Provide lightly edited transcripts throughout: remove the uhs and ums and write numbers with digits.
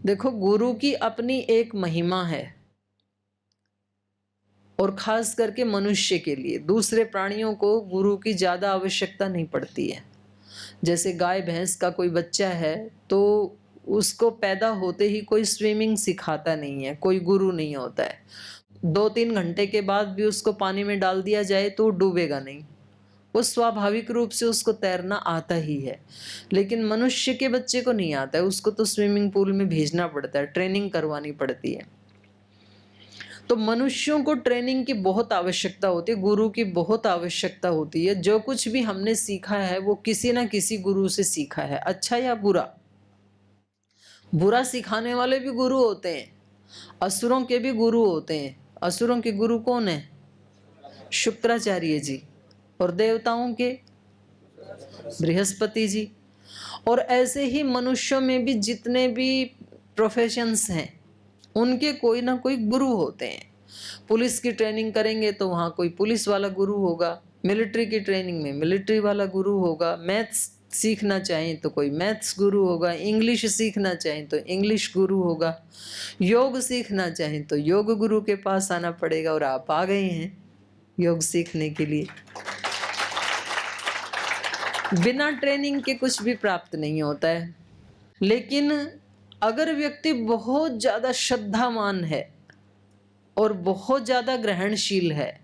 देखो, गुरु की अपनी एक महिमा है, और खास करके मनुष्य के लिए। दूसरे प्राणियों को गुरु की ज़्यादा आवश्यकता नहीं पड़ती है। जैसे गाय भैंस का कोई बच्चा है तो उसको पैदा होते ही कोई स्विमिंग सिखाता नहीं है, कोई गुरु नहीं होता है। 2-3 घंटे के बाद भी उसको पानी में डाल दिया जाए तो डूबेगा नहीं, वो स्वाभाविक रूप से उसको तैरना आता ही है। लेकिन मनुष्य के बच्चे को नहीं आता है, उसको तो स्विमिंग पूल में भेजना पड़ता है, ट्रेनिंग करवानी पड़ती है। तो मनुष्यों को ट्रेनिंग की बहुत आवश्यकता होती है, गुरु की बहुत आवश्यकता होती है। जो कुछ भी हमने सीखा है वो किसी ना किसी गुरु से सीखा है, अच्छा या बुरा। बुरा सिखाने वाले भी गुरु होते हैं, असुरों के भी गुरु होते हैं। असुरों के गुरु कौन है? शुक्राचार्य जी। और देवताओं के बृहस्पति जी। और ऐसे ही मनुष्यों में भी जितने भी प्रोफेशंस हैं उनके कोई ना कोई गुरु होते हैं। पुलिस की ट्रेनिंग करेंगे तो वहाँ कोई पुलिस वाला गुरु होगा, मिलिट्री की ट्रेनिंग में मिलिट्री वाला गुरु होगा, मैथ्स सीखना चाहें तो कोई मैथ्स गुरु होगा, इंग्लिश सीखना चाहें तो इंग्लिश गुरु होगा, योग सीखना चाहें तो योग गुरु के पास आना पड़ेगा। और आप आ गए हैं योग सीखने के लिए। बिना ट्रेनिंग के कुछ भी प्राप्त नहीं होता है। लेकिन अगर व्यक्ति बहुत ज़्यादा श्रद्धावान है और बहुत ज़्यादा ग्रहणशील है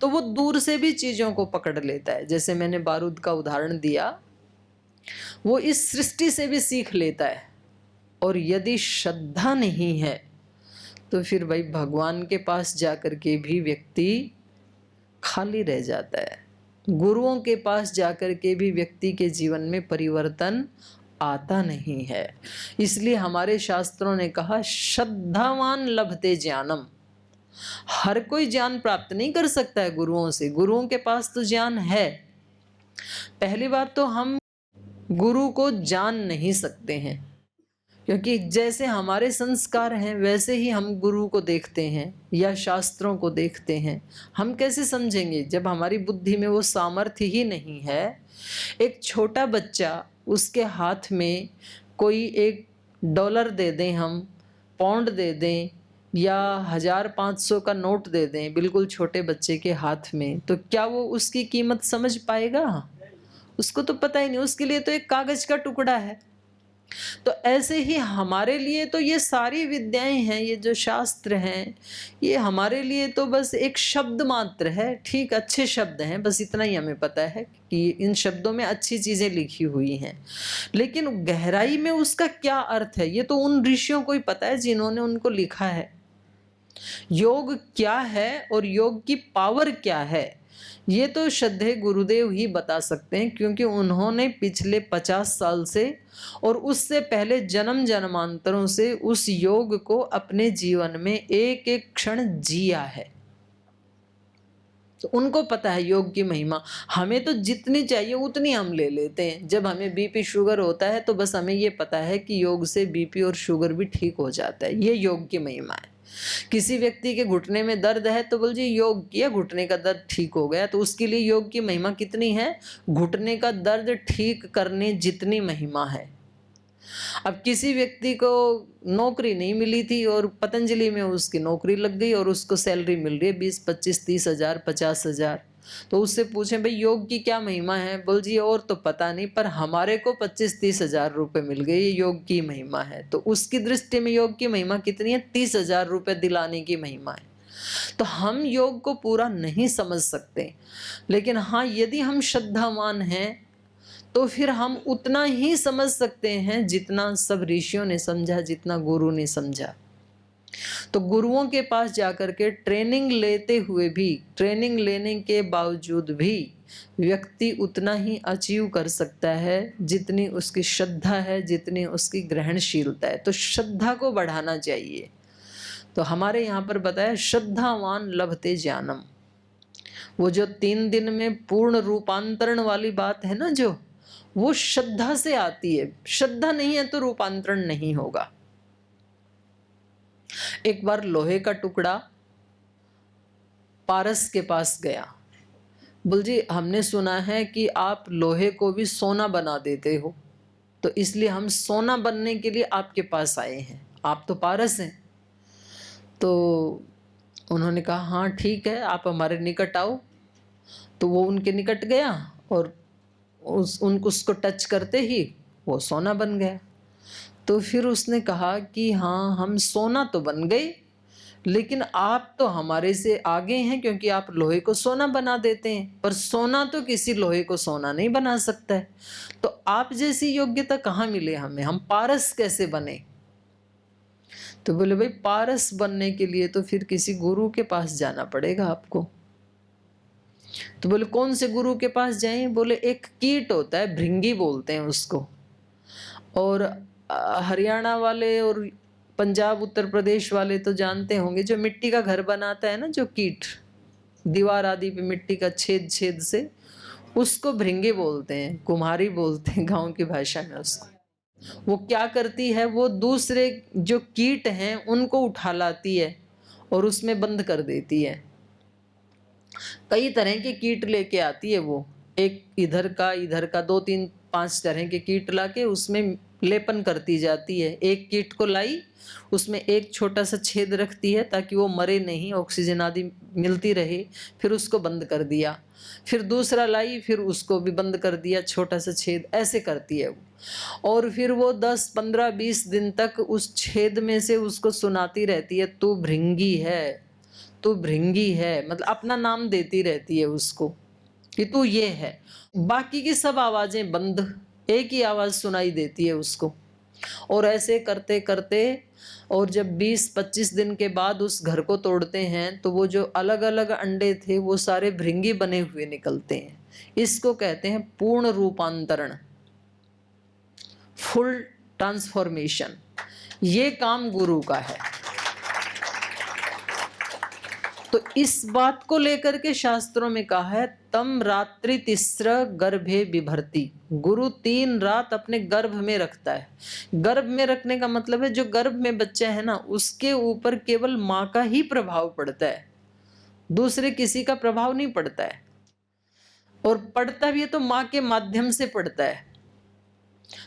तो वो दूर से भी चीज़ों को पकड़ लेता है। जैसे मैंने बारूद का उदाहरण दिया, वो इस सृष्टि से भी सीख लेता है। और यदि श्रद्धा नहीं है तो फिर भाई भगवान के पास जाकर के भी व्यक्ति खाली रह जाता है। गुरुओं के पास जाकर के भी व्यक्ति के जीवन में परिवर्तन आता नहीं है। इसलिए हमारे शास्त्रों ने कहा श्रद्धावान लभते ज्ञानम। हर कोई ज्ञान प्राप्त नहीं कर सकता है गुरुओं से, गुरुओं के पास तो ज्ञान है। पहली बात तो हम गुरु को जान नहीं सकते हैं, क्योंकि जैसे हमारे संस्कार हैं वैसे ही हम गुरु को देखते हैं या शास्त्रों को देखते हैं। हम कैसे समझेंगे जब हमारी बुद्धि में वो सामर्थ्य ही नहीं है। एक छोटा बच्चा, उसके हाथ में कोई $1 दे दें, हम पाउंड दे दें या 1000-500 का नोट दे दें बिल्कुल छोटे बच्चे के हाथ में, तो क्या वो उसकी कीमत समझ पाएगा? उसको तो पता ही नहीं, उसके लिए तो एक कागज का टुकड़ा है। तो ऐसे ही हमारे लिए तो ये सारी विद्याएं हैं, ये जो शास्त्र हैं, ये हमारे लिए तो बस एक शब्द मात्र है। ठीक, अच्छे शब्द हैं, बस इतना ही हमें पता है कि इन शब्दों में अच्छी चीजें लिखी हुई हैं, लेकिन गहराई में उसका क्या अर्थ है ये तो उन ऋषियों को ही पता है जिन्होंने उनको लिखा है। योग क्या है और योग की पावर क्या है ये तो श्रद्धेय गुरुदेव ही बता सकते हैं, क्योंकि उन्होंने पिछले 50 साल से और उससे पहले जन्म जन्मांतरों से उस योग को अपने जीवन में एक एक क्षण जिया है। तो उनको पता है योग की महिमा। हमें तो जितनी चाहिए उतनी हम ले लेते हैं। जब हमें बीपी शुगर होता है तो बस हमें ये पता है कि योग से बीपी और शुगर भी ठीक हो जाता है, ये योग की महिमा है। किसी व्यक्ति के घुटने में दर्द है तो बोल जी योग किया, घुटने का दर्द ठीक हो गया, तो उसके लिए योग की महिमा कितनी है? घुटने का दर्द ठीक करने जितनी महिमा है। अब किसी व्यक्ति को नौकरी नहीं मिली थी और पतंजलि में उसकी नौकरी लग गई और उसको सैलरी मिल रही है 20, 25, 30 हजार, 50 हजार, तो उससे पूछें भाई योग की क्या महिमा है? बोल जी और तो पता नहीं, पर हमारे को 25-30 हजार रुपये मिल गए, ये योग की महिमा है। तो उसकी दृष्टि में योग की महिमा कितनी है? 30 हजार रुपये दिलाने की महिमा है। तो हम योग को पूरा नहीं समझ सकते, लेकिन हाँ यदि हम श्रद्धावान हैं तो फिर हम उतना ही समझ सकते हैं जितना सब ऋषियों ने समझा, जितना गुरु ने समझा। तो गुरुओं के पास जाकर के ट्रेनिंग लेते हुए भी, ट्रेनिंग लेने के बावजूद भी व्यक्ति उतना ही अचीव कर सकता है जितनी उसकी श्रद्धा है, जितनी उसकी ग्रहणशीलता है। तो श्रद्धा को बढ़ाना चाहिए। तो हमारे यहाँ पर बताया श्रद्धावान लभते ज्ञानम। वो जो 3 दिन में पूर्ण रूपांतरण वाली बात है ना, जो वो श्रद्धा से आती है। श्रद्धा नहीं है तो रूपांतरण नहीं होगा। एक बार लोहे का टुकड़ा पारस के पास गया, बोल जी हमने सुना है कि आप लोहे को भी सोना बना देते हो, तो इसलिए हम सोना बनने के लिए आपके पास आए हैं, आप तो पारस हैं। तो उन्होंने कहा हाँ ठीक है, आप हमारे निकट आओ। तो वो उनके निकट गया और उसको टच करते ही वो सोना बन गया। तो फिर उसने कहा कि हाँ, हम सोना तो बन गए, लेकिन आप तो हमारे से आगे हैं, क्योंकि आप लोहे को सोना बना देते हैं, पर सोना तो किसी लोहे को सोना नहीं बना सकता है। तो आप जैसी योग्यता कहाँ मिले हमें, हम पारस कैसे बने? तो बोले भाई, पारस बनने के लिए तो फिर किसी गुरु के पास जाना पड़ेगा आपको। तो बोले कौन से गुरु के पास जाएं? बोले एक कीट होता है, भृंगी बोलते हैं उसको। और हरियाणा वाले और पंजाब उत्तर प्रदेश वाले तो जानते होंगे, जो मिट्टी का घर बनाता है ना, जो कीट दीवार आदि पे मिट्टी का छेद छेद से, उसको भृंगी बोलते हैं, कुम्हारी बोलते हैं गांव की भाषा में उसको। वो क्या करती है, वो दूसरे जो कीट हैं उनको उठा लाती है और उसमें बंद कर देती है। कई तरह के कीट लेके आती है वो, एक इधर का 2 3 5 तरह के कीट लाके उसमें लेपन करती जाती है। एक कीट को लाई, उसमें एक छोटा सा छेद रखती है ताकि वो मरे नहीं, ऑक्सीजन आदि मिलती रहे, फिर उसको बंद कर दिया। फिर दूसरा लाई, फिर उसको भी बंद कर दिया, छोटा सा छेद, ऐसे करती है वो। और फिर वो 10 15 20 दिन तक उस छेद में से उसको सुनाती रहती है, तू भृंगी है, तू भृंगी है, मतलब अपना नाम देती रहती है उसको कि तू ये है। बाकी की सब आवाजें बंद, एक ही आवाज सुनाई देती है उसको। और ऐसे करते करते, और जब 20 25 दिन के बाद उस घर को तोड़ते हैं तो वो जो अलग अलग अंडे थे वो सारे भृंगी बने हुए निकलते हैं। इसको कहते हैं पूर्ण रूपांतरण, फुल ट्रांसफॉर्मेशन। ये काम गुरु का है। तो इस बात को लेकर के शास्त्रों में कहा है, तम रात्रि तिस्र गर्भे बिभर्ती। गुरु 3 रात अपने गर्भ में रखता है। गर्भ में रखने का मतलब है जो गर्भ में बच्चा है ना, उसके ऊपर केवल माँ का ही प्रभाव पड़ता है, दूसरे किसी का प्रभाव नहीं पड़ता है। और पड़ता भी है तो माँ के माध्यम से पड़ता है।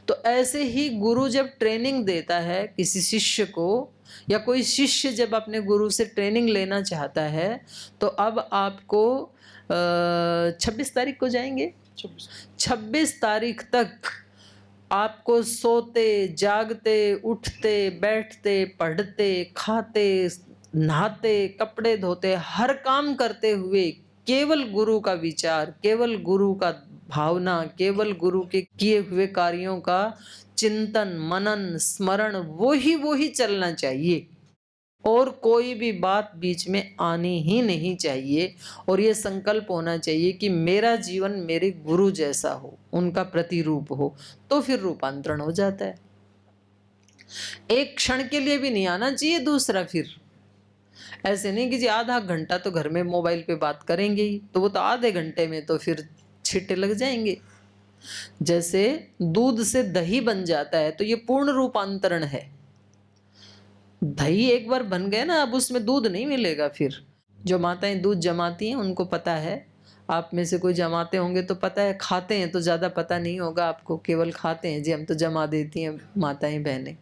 तो ऐसे ही गुरु जब ट्रेनिंग देता है किसी शिष्य को, या कोई शिष्य जब अपने गुरु से ट्रेनिंग लेना चाहता है, तो अब आपको 26 तारीख को जाएंगे, 26 तारीख तक आपको सोते जागते उठते बैठते पढ़ते खाते नहाते कपड़े धोते हर काम करते हुए केवल गुरु का विचार, केवल गुरु का भावना, केवल गुरु के किए हुए कार्यों का चिंतन मनन स्मरण, वो ही चलना चाहिए। और कोई भी बात बीच में आनी ही नहीं चाहिए। और ये संकल्प होना चाहिए कि मेरा जीवन मेरे गुरु जैसा हो, उनका प्रतिरूप हो, तो फिर रूपांतरण हो जाता है। एक क्षण के लिए भी नहीं आना चाहिए दूसरा। फिर ऐसे नहीं कि जी आधा घंटा तो घर में मोबाइल पे बात करेंगे ही, तो वो तो आधे घंटे में तो फिर छिट्टे लग जाएंगे। जैसे दूध से दही बन जाता है तो ये पूर्ण रूपांतरण है। दही एक बार बन गया ना, अब उसमें दूध नहीं मिलेगा फिर। जो माताएं दूध जमाती हैं उनको पता है, आप में से कोई जमाते होंगे तो पता है, खाते हैं तो ज़्यादा पता नहीं होगा आपको, केवल खाते हैं जी हम तो जमा देती हैं माताएं बहनें।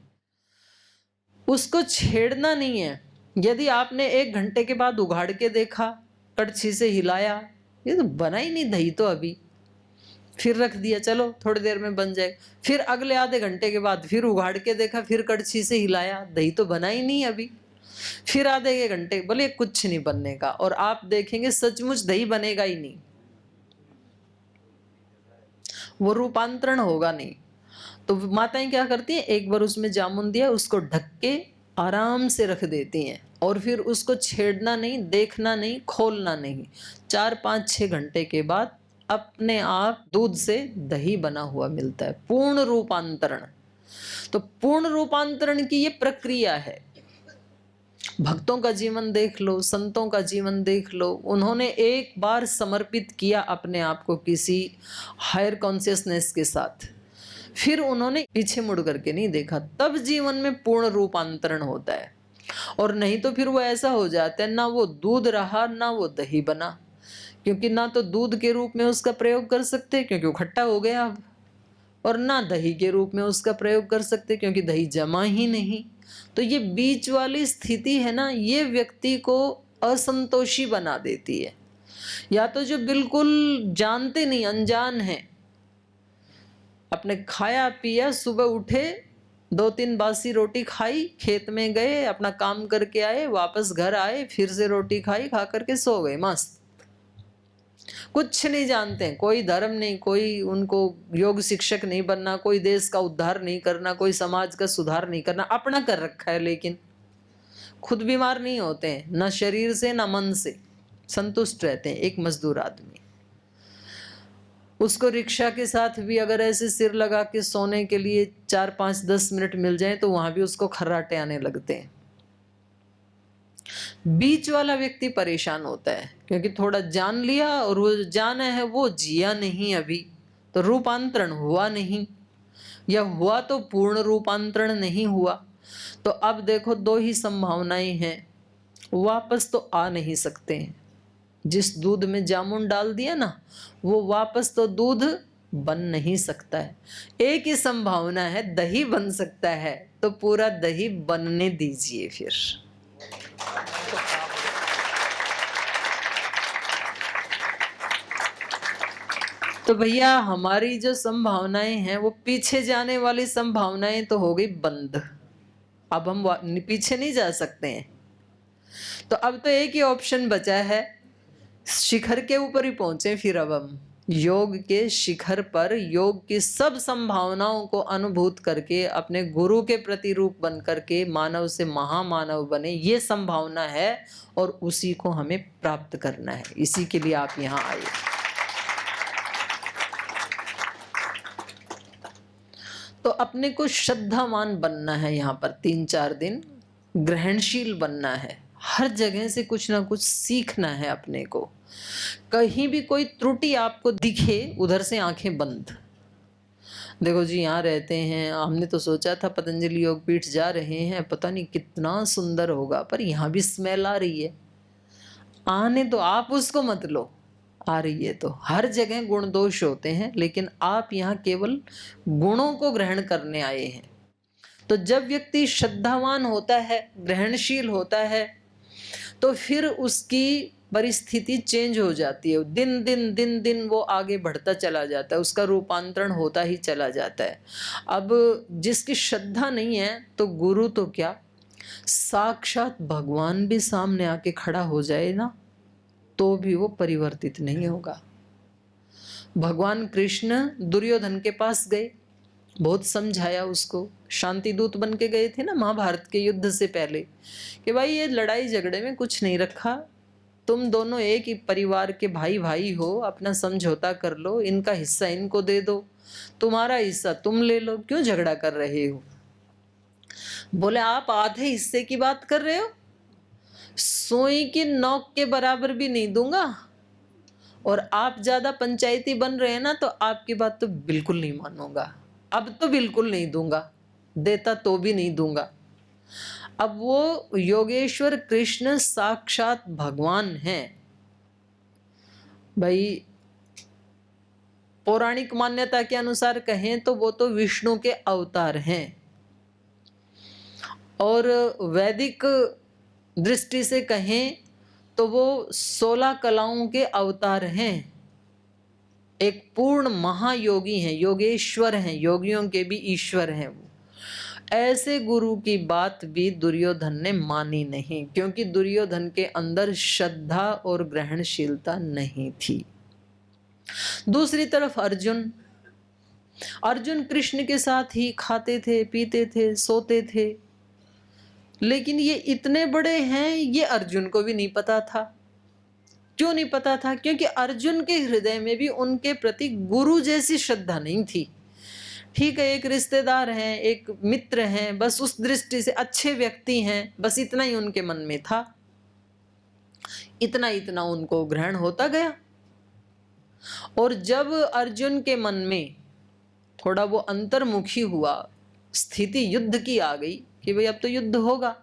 उसको छेड़ना नहीं है। यदि आपने 1 घंटे के बाद उघाड़ के देखा, कड़छी से हिलाया, ये तो बना ही नहीं दही तो अभी, फिर रख दिया चलो थोड़ी देर में बन जाएगा, फिर अगले आधे घंटे के बाद फिर उघाड़ के देखा, फिर कड़छी से हिलाया, दही तो बना ही नहीं अभी, फिर आधे घंटे, बोले कुछ नहीं बनने का। और आप देखेंगे सचमुच दही बनेगा ही नहीं, वो रूपांतरण होगा नहीं। तो माताएं क्या करती हैं, एक बार उसमें जामुन दिया, उसको ढक के आराम से रख देती हैं, और फिर उसको छेड़ना नहीं, देखना नहीं, खोलना नहीं। 4 5 6 घंटे के बाद अपने आप दूध से दही बना हुआ मिलता है। पूर्ण रूपांतरण। तो पूर्ण रूपांतरण की ये प्रक्रिया है। भक्तों का जीवन देख लो, संतों का जीवन देख लो, उन्होंने एक बार समर्पित किया अपने आप को किसी हायर कॉन्शियसनेस के साथ, फिर उन्होंने पीछे मुड़ करके नहीं देखा, तब जीवन में पूर्ण रूपांतरण होता है। और नहीं तो फिर वो ऐसा हो जाता है, ना वो दूध रहा ना वो दही बना, क्योंकि ना तो दूध के रूप में उसका प्रयोग कर सकते क्योंकि वो खट्टा हो गया अब, और ना दही के रूप में उसका प्रयोग कर सकते, क्योंकि दही जमा ही नहीं। तो ये बीच वाली स्थिति है ना, ये व्यक्ति को असंतोषी बना देती है। या तो जो बिल्कुल जानते नहीं, अनजान है, अपने खाया पिया, सुबह उठे, 2-3 बासी रोटी खाई, खेत में गए, अपना काम करके आए, वापस घर आए, फिर से रोटी खाई, खा करके सो गए मस्त। कुछ नहीं जानते, कोई धर्म नहीं, कोई उनको योग शिक्षक नहीं बनना, कोई देश का उद्धार नहीं करना, कोई समाज का सुधार नहीं करना, अपना कर रखा है, लेकिन खुद बीमार नहीं होते हैं, न शरीर से न मन से, संतुष्ट रहते हैं। एक मजदूर आदमी, उसको रिक्शा के साथ भी अगर ऐसे सिर लगा के सोने के लिए 4-5-10 मिनट मिल जाए तो वहां भी उसको खर्राटे आने लगते हैं। बीच वाला व्यक्ति परेशान होता है, क्योंकि थोड़ा जान लिया और वो जाना है वो जिया नहीं अभी, तो रूपांतरण हुआ नहीं, या हुआ तो पूर्ण रूपांतरण नहीं हुआ। तो अब देखो 2 ही संभावनाएं हैं, वापस तो आ नहीं सकते हैं। जिस दूध में जामुन डाल दिया ना, वो वापस तो दूध बन नहीं सकता है। एक ही संभावना है, दही बन सकता है, तो पूरा दही बनने दीजिए फिर। तो भैया हमारी जो संभावनाएं हैं वो पीछे जाने वाली संभावनाएं तो हो गई बंद, अब हम पीछे नहीं जा सकते हैं। तो अब तो एक ही ऑप्शन बचा है, शिखर के ऊपर ही पहुंचे फिर अब हम योग के शिखर पर, योग की सब संभावनाओं को अनुभूत करके अपने गुरु के प्रतिरूप बन करके मानव से महामानव बने, ये संभावना है और उसी को हमें प्राप्त करना है। इसी के लिए आप यहाँ आए। तो अपने को श्रद्धावान बनना है, यहाँ पर 3-4 दिन ग्रहणशील बनना है, हर जगह से कुछ ना कुछ सीखना है अपने को। कहीं भी कोई त्रुटि आपको दिखे, उधर से आंखें बंद। देखो जी, यहाँ रहते हैं, हमने तो सोचा था पतंजलि योग पीठ जा रहे हैं, पता नहीं कितना सुंदर होगा, पर यहाँ भी स्मेल आ रही है। आने तो आप उसको मत लो, आ रही है तो। हर जगह गुण दोष होते हैं, लेकिन आप यहाँ केवल गुणों को ग्रहण करने आए हैं। तो जब व्यक्ति श्रद्धावान होता है, ग्रहणशील होता है, तो फिर उसकी परिस्थिति चेंज हो जाती है। दिन दिन दिन दिन वो आगे बढ़ता चला जाता है, उसका रूपांतरण होता ही चला जाता है। अब जिसकी श्रद्धा नहीं है, तो गुरु तो क्या, साक्षात भगवान भी सामने आके खड़ा हो जाए ना, तो भी वो परिवर्तित नहीं होगा। भगवान कृष्ण दुर्योधन के पास गए, बहुत समझाया उसको, शांति दूत बन के गए थे ना महाभारत के युद्ध से पहले, कि भाई ये लड़ाई झगड़े में कुछ नहीं रखा, तुम दोनों एक ही परिवार के भाई भाई हो, अपना समझौता कर लो, इनका हिस्सा इनको दे दो, तुम्हारा हिस्सा तुम ले लो, क्यों झगड़ा कर रहे हो। बोले आप आधे हिस्से की बात कर रहे हो, सुई की नोक के बराबर भी नहीं दूंगा, और आप ज्यादा पंचायती बन रहे हैं ना, तो आपकी बात तो बिल्कुल नहीं मानूंगा, अब तो बिल्कुल नहीं दूंगा, देता तो भी नहीं दूंगा। अब वो योगेश्वर कृष्ण साक्षात भगवान हैं भाई। पौराणिक मान्यता के अनुसार कहें तो वो तो विष्णु के अवतार हैं, और वैदिक दृष्टि से कहें तो वो 16 कलाओं के अवतार हैं। एक पूर्ण महायोगी हैं, योगेश्वर हैं, योगियों के भी ईश्वर हैं वो। ऐसे गुरु की बात भी दुर्योधन ने मानी नहीं, क्योंकि दुर्योधन के अंदर श्रद्धा और ग्रहणशीलता नहीं थी। दूसरी तरफ अर्जुन कृष्ण के साथ ही खाते थे, पीते थे, सोते थे, लेकिन ये इतने बड़े हैं, ये अर्जुन को भी नहीं पता था। क्यों नहीं पता था? क्योंकि अर्जुन के हृदय में भी उनके प्रति गुरु जैसी श्रद्धा नहीं थी। ठीक है, एक रिश्तेदार हैं, एक मित्र हैं, बस उस दृष्टि से अच्छे व्यक्ति हैं, बस इतना ही उनके मन में था, इतना इतना उनको ग्रहण होता गया। और जब अर्जुन के मन में थोड़ा वो अंतर्मुखी हुआ, स्थिति युद्ध की आ गई कि भाई अब तो युद्ध होगा,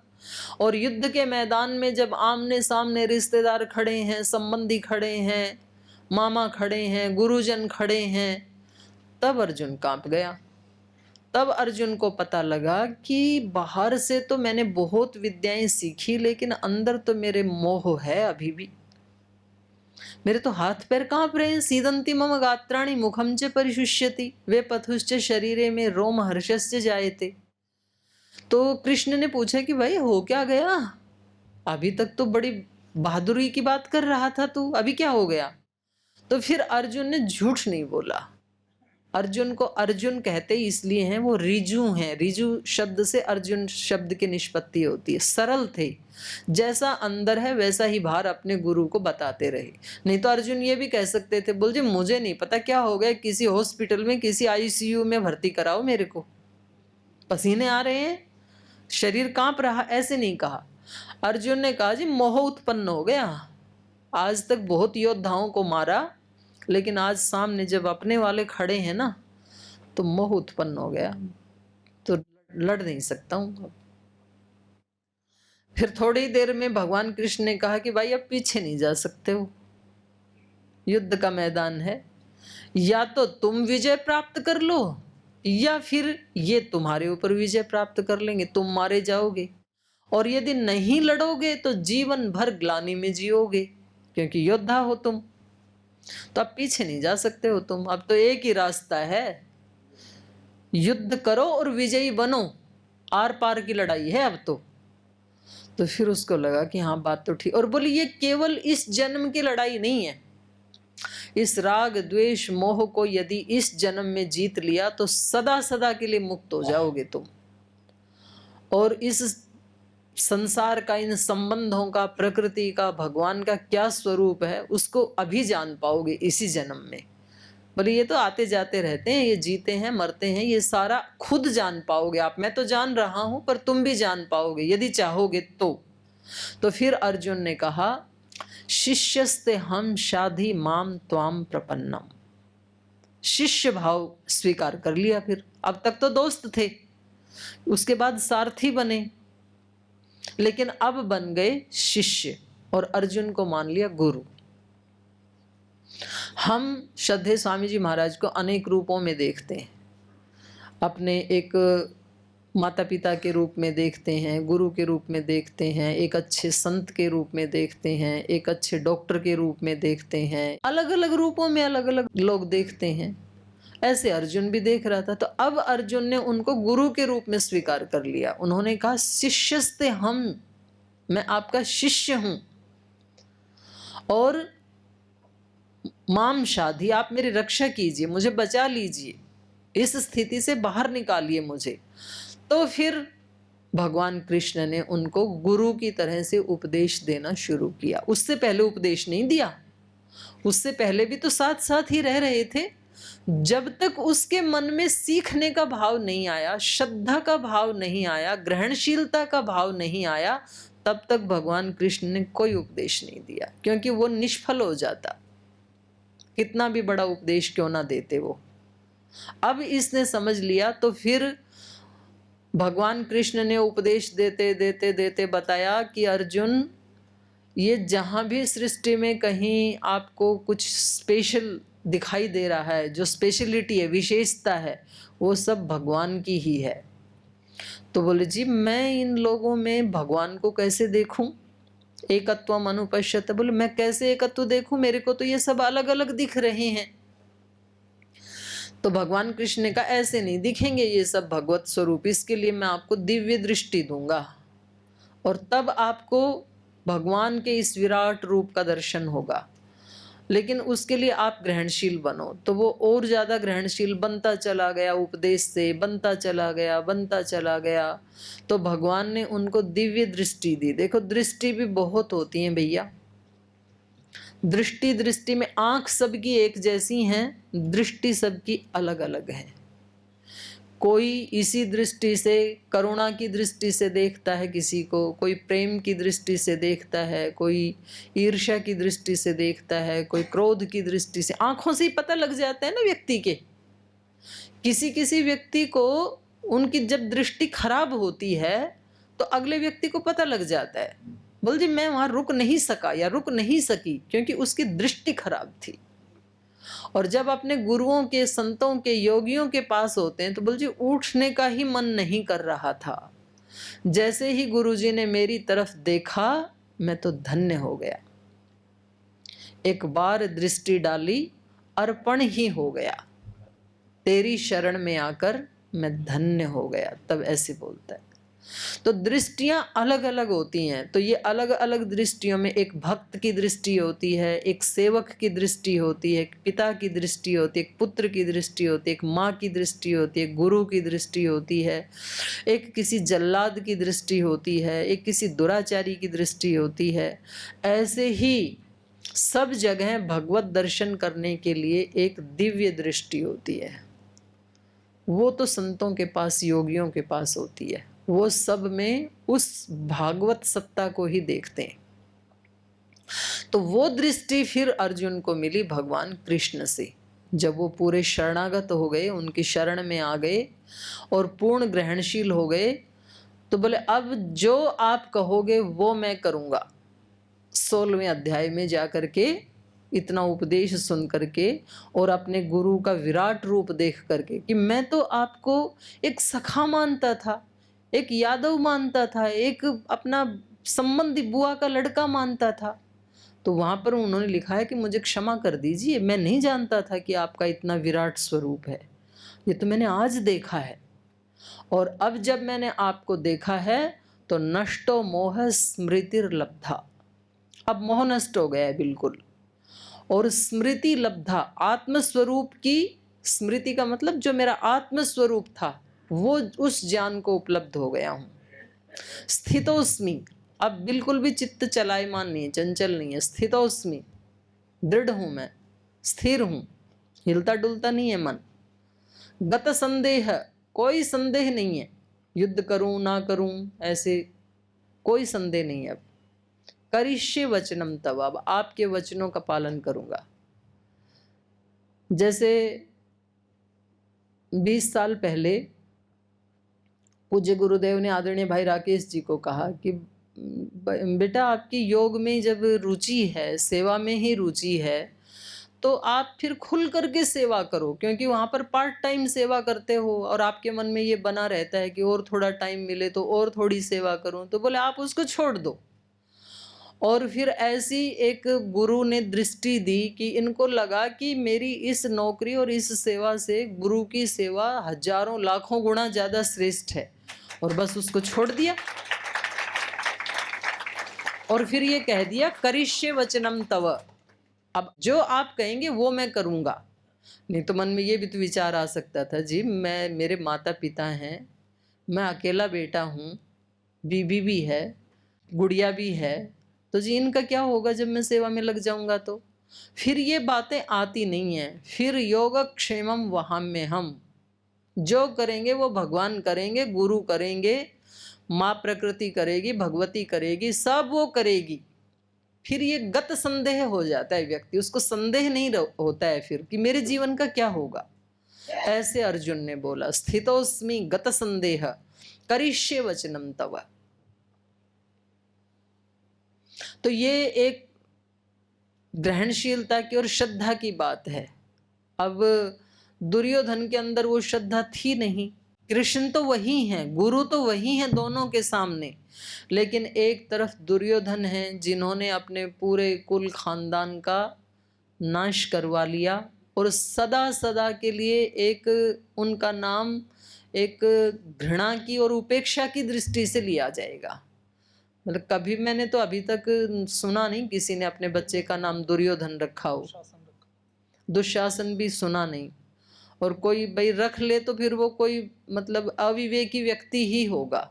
और युद्ध के मैदान में जब आमने सामने रिश्तेदार खड़े हैं, संबंधी खड़े हैं, मामा खड़े हैं, गुरुजन खड़े हैं, तब अर्जुन कांप गया। तब अर्जुन को पता लगा कि बाहर से तो मैंने बहुत विद्याएं सीखी, लेकिन अंदर तो मेरे मोह है अभी भी। मेरे तो हाथ पैर कांप रहे हैं। सीदंती मम गात्राणि मुखम च परिशुष्यति वे पथुश्च शरीरे में रोम हर्षश्च जायते। तो कृष्ण ने पूछा कि भाई हो क्या गया? अभी तक तो बड़ी बहादुरी की बात कर रहा था तू, अभी क्या हो गया? तो फिर अर्जुन ने झूठ नहीं बोला। अर्जुन को अर्जुन कहते इसलिए हैं, वो रिजु हैं। रिजु शब्द से अर्जुन शब्द की निष्पत्ति होती है। सरल थे, जैसा अंदर है वैसा ही बाहर अपने गुरु को बताते रहे। नहीं तो अर्जुन ये भी कह सकते थे, बोल जी मुझे नहीं पता क्या हो गया, किसी हॉस्पिटल में किसी आईसीयू में भर्ती कराओ, मेरे को पसीने आ रहे हैं, शरीर कांप रहा। ऐसे नहीं कहा। अर्जुन ने कहा जी मोह उत्पन्न हो गया। आज तक बहुत योद्धाओं को मारा, लेकिन आज सामने जब अपने वाले खड़े हैं ना, तो मोह उत्पन्न हो गया, तो लड़ नहीं सकता हूं। फिर थोड़ी देर में भगवान कृष्ण ने कहा कि भाई अब पीछे नहीं जा सकते हो, युद्ध का मैदान है, या तो तुम विजय प्राप्त कर लो या फिर ये तुम्हारे ऊपर विजय प्राप्त कर लेंगे, तुम मारे जाओगे। और यदि नहीं लड़ोगे तो जीवन भर ग्लानि में जियोगे, क्योंकि योद्धा हो तुम। तो अब पीछे नहीं जा सकते हो तुम। अब तो एक ही रास्ता है, युद्ध करो और विजयी बनो, आर पार की लड़ाई है अब तो फिर उसको लगा कि हाँ बात तो ठीक। और बोली ये केवल इस जन्म की लड़ाई नहीं है। इस राग द्वेष मोह को यदि इस जन्म में जीत लिया तो सदा सदा के लिए मुक्त हो जाओगे तुम। और इस संसार का, इन संबंधों का, प्रकृति का, भगवान का क्या स्वरूप है उसको अभी जान पाओगे इसी जन्म में। बोले ये तो आते जाते रहते हैं, ये जीते हैं मरते हैं, ये सारा खुद जान पाओगे आप। मैं तो जान रहा हूं पर तुम भी जान पाओगे यदि चाहोगे तो फिर अर्जुन ने कहा शिष्यस्ते हम शाधि माम त्वाम प्रपन्नम। शिष्य भाव स्वीकार कर लिया। फिर अब तक तो दोस्त थे, उसके बाद सारथी बने, लेकिन अब बन गए शिष्य और अर्जुन को मान लिया गुरु। हम श्रद्धेय स्वामी जी महाराज को अनेक रूपों में देखते हैं। अपने एक माता पिता के रूप में देखते हैं, गुरु के रूप में देखते हैं, एक अच्छे संत के रूप में देखते हैं, एक अच्छे डॉक्टर के रूप में देखते हैं। अलग अलग रूपों में अलग अलग लोग देखते हैं। ऐसे अर्जुन भी देख रहा था। तो अब अर्जुन ने उनको गुरु के रूप में स्वीकार कर लिया। उन्होंने कहा शिष्यस्ते हम, मैं आपका शिष्य हूं, और माम शाधि, आप मेरी रक्षा कीजिए, मुझे बचा लीजिए, इस स्थिति से बाहर निकालिए मुझे। तो फिर भगवान कृष्ण ने उनको गुरु की तरह से उपदेश देना शुरू किया। उससे पहले उपदेश नहीं दिया, उससे पहले भी तो साथ साथ ही रह रहे थे। जब तक उसके मन में सीखने का भाव नहीं आया, श्रद्धा का भाव नहीं आया, ग्रहणशीलता का भाव नहीं आया, तब तक भगवान कृष्ण ने कोई उपदेश नहीं दिया, क्योंकि वो निष्फल हो जाता, कितना भी बड़ा उपदेश क्यों ना देते वो। अब इसने समझ लिया, तो फिर भगवान कृष्ण ने उपदेश देते देते देते बताया कि अर्जुन, ये जहाँ भी सृष्टि में कहीं आपको कुछ स्पेशल दिखाई दे रहा है, जो स्पेशलिटी है, विशेषता है, वो सब भगवान की ही है। तो बोले जी मैं इन लोगों में भगवान को कैसे देखूं? एकत्वम अनुपश्यत। बोले मैं कैसे एकत्व देखूं, मेरे को तो ये सब अलग अलग दिख रहे हैं। तो भगवान कृष्ण ने कहा ऐसे नहीं दिखेंगे ये सब भगवत स्वरूप, इसके लिए मैं आपको दिव्य दृष्टि दूंगा, और तब आपको भगवान के इस विराट रूप का दर्शन होगा। लेकिन उसके लिए आप ग्रहणशील बनो। तो वो और ज्यादा ग्रहणशील बनता चला गया, उपदेश से बनता चला गया, बनता चला गया। तो भगवान ने उनको दिव्य दृष्टि दी। देखो दृष्टि भी बहुत होती है भैया। दृष्टि में आंख सबकी एक जैसी है, दृष्टि सबकी अलग अलग है। कोई इसी दृष्टि से, करुणा की दृष्टि से देखता है किसी को, कोई प्रेम की दृष्टि से देखता है, कोई ईर्ष्या की दृष्टि से देखता है, कोई क्रोध की दृष्टि से। आंखों से ही पता लग जाता है ना व्यक्ति के। किसी किसी व्यक्ति को उनकी जब दृष्टि खराब होती है तो अगले व्यक्ति को पता लग जाता है, बोल जी मैं वहां रुक नहीं सका या रुक नहीं सकी, क्योंकि उसकी दृष्टि खराब थी। और जब अपने गुरुओं के, संतों के, योगियों के पास होते हैं तो बोल जी उठने का ही मन नहीं कर रहा था। जैसे ही गुरुजी ने मेरी तरफ देखा मैं तो धन्य हो गया। एक बार दृष्टि डाली अर्पण ही हो गया, तेरी शरण में आकर मैं धन्य हो गया। तब ऐसे बोलता है। तो दृष्टियां अलग अलग होती हैं। तो ये अलग अलग दृष्टियों में एक भक्त की दृष्टि होती है, एक सेवक की दृष्टि होती है, एक पिता की दृष्टि होती है, एक पुत्र की दृष्टि होती है, एक माँ की दृष्टि होती है, गुरु की दृष्टि होती है, एक किसी जल्लाद की दृष्टि होती है, एक किसी दुराचारी की दृष्टि होती है। ऐसे ही सब जगह भगवत दर्शन करने के लिए एक दिव्य दृष्टि होती है। वो तो संतों के पास, योगियों के पास होती है। वो सब में उस भागवत सत्ता को ही देखते हैं। तो वो दृष्टि फिर अर्जुन को मिली भगवान कृष्ण से। जब वो पूरे शरणागत हो गए, उनकी शरण में आ गए और पूर्ण ग्रहणशील हो गए, तो बोले अब जो आप कहोगे वो मैं करूँगा। 16वें अध्याय में जाकर के इतना उपदेश सुन करके और अपने गुरु का विराट रूप देख करके कि मैं तो आपको एक सखा मानता था, एक यादव मानता था, एक अपना संबंधी बुआ का लड़का मानता था। तो वहाँ पर उन्होंने लिखा है कि मुझे क्षमा कर दीजिए, मैं नहीं जानता था कि आपका इतना विराट स्वरूप है, ये तो मैंने आज देखा है। और अब जब मैंने आपको देखा है तो नष्टो मोह स्मृतिर्लब्धा, अब मोह नष्ट हो गया है बिल्कुल। और स्मृति लब्धा, आत्मस्वरूप की स्मृति का मतलब जो मेरा आत्मस्वरूप था वो उस ज्ञान को उपलब्ध हो गया हूँ। स्थितोस्मि, अब बिल्कुल भी चित्त चलायमान नहीं है, चंचल नहीं है। स्थितोस्मि, दृढ़ हूँ मैं, स्थिर हूँ, हिलता डुलता नहीं है मन। गत संदेह, कोई संदेह नहीं है, युद्ध करूँ ना करूँ ऐसे कोई संदेह नहीं है। अब करिष्ये वचनम तव, अब आपके वचनों का पालन करूंगा। जैसे 20 साल पहले पूज्य गुरुदेव ने आदरणीय भाई राकेश जी को कहा कि बेटा आपकी योग में जब रुचि है, सेवा में ही रुचि है, तो आप फिर खुल करके सेवा करो, क्योंकि वहाँ पर पार्ट टाइम सेवा करते हो और आपके मन में ये बना रहता है कि और थोड़ा टाइम मिले तो और थोड़ी सेवा करूँ। तो बोले आप उसको छोड़ दो। और फिर ऐसी एक गुरु ने दृष्टि दी कि इनको लगा कि मेरी इस नौकरी और इस सेवा से गुरु की सेवा हजारों लाखों गुना ज़्यादा श्रेष्ठ है, और बस उसको छोड़ दिया। और फिर ये कह दिया करिष्ये वचनम तव, अब जो आप कहेंगे वो मैं करूँगा। नहीं तो मन में ये भी तो विचार आ सकता था जी मैं, मेरे माता पिता हैं, मैं अकेला बेटा हूँ, बीबी भी है, गुड़िया भी है, तो जी इनका क्या होगा जब मैं सेवा में लग जाऊंगा। तो फिर ये बातें आती नहीं हैं। फिर योगक्षेमम वहाम्यहम्, जो करेंगे वो भगवान करेंगे, गुरु करेंगे, माँ प्रकृति करेगी, भगवती करेगी, सब वो करेगी। फिर ये गत संदेह हो जाता है व्यक्ति, उसको संदेह नहीं होता है फिर कि मेरे जीवन का क्या होगा। ऐसे अर्जुन ने बोला स्थितोस्मि गत संदेह करिष्ये वचनम तव। तो ये एक ग्रहणशीलता की और श्रद्धा की बात है। अब दुर्योधन के अंदर वो श्रद्धा थी नहीं। कृष्ण तो वही हैं, गुरु तो वही हैं दोनों के सामने, लेकिन एक तरफ दुर्योधन हैं जिन्होंने अपने पूरे कुल खानदान का नाश करवा लिया और सदा सदा के लिए एक उनका नाम एक घृणा की और उपेक्षा की दृष्टि से लिया जाएगा। मतलब कभी मैंने तो अभी तक सुना नहीं किसी ने अपने बच्चे का नाम दुर्योधन रखा हो, दुशासन भी सुना नहीं। और कोई भाई रख ले तो फिर वो कोई मतलब अविवेकी व्यक्ति ही होगा,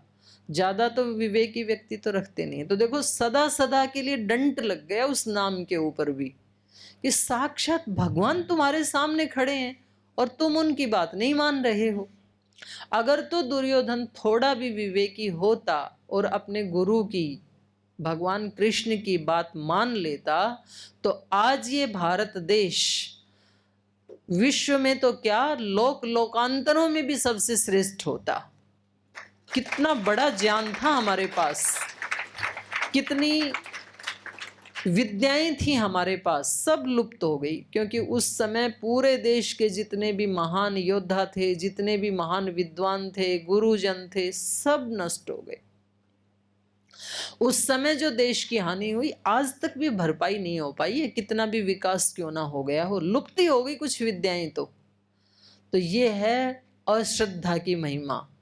ज्यादा तो विवेकी व्यक्ति तो रखते नहीं। तो देखो सदा सदा के लिए डंट लग गया उस नाम के ऊपर भी कि साक्षात भगवान तुम्हारे सामने खड़े हैं और तुम उनकी बात नहीं मान रहे हो। अगर तो दुर्योधन थोड़ा भी विवेकी होता और अपने गुरु की, भगवान कृष्ण की बात मान लेता, तो आज ये भारत देश विश्व में तो क्या लोक लोकांतरों में भी सबसे श्रेष्ठ होता। कितना बड़ा ज्ञान था हमारे पास, कितनी विद्याएं थी हमारे पास, सब लुप्त हो गई, क्योंकि उस समय पूरे देश के जितने भी महान योद्धा थे, जितने भी महान विद्वान थे, गुरुजन थे, सब नष्ट हो गए। उस समय जो देश की हानि हुई आज तक भी भरपाई नहीं हो पाई है, कितना भी विकास क्यों ना हो गया हो, लुप्त ही हो गई कुछ विद्याएं तो ये है अश्रद्धा की महिमा।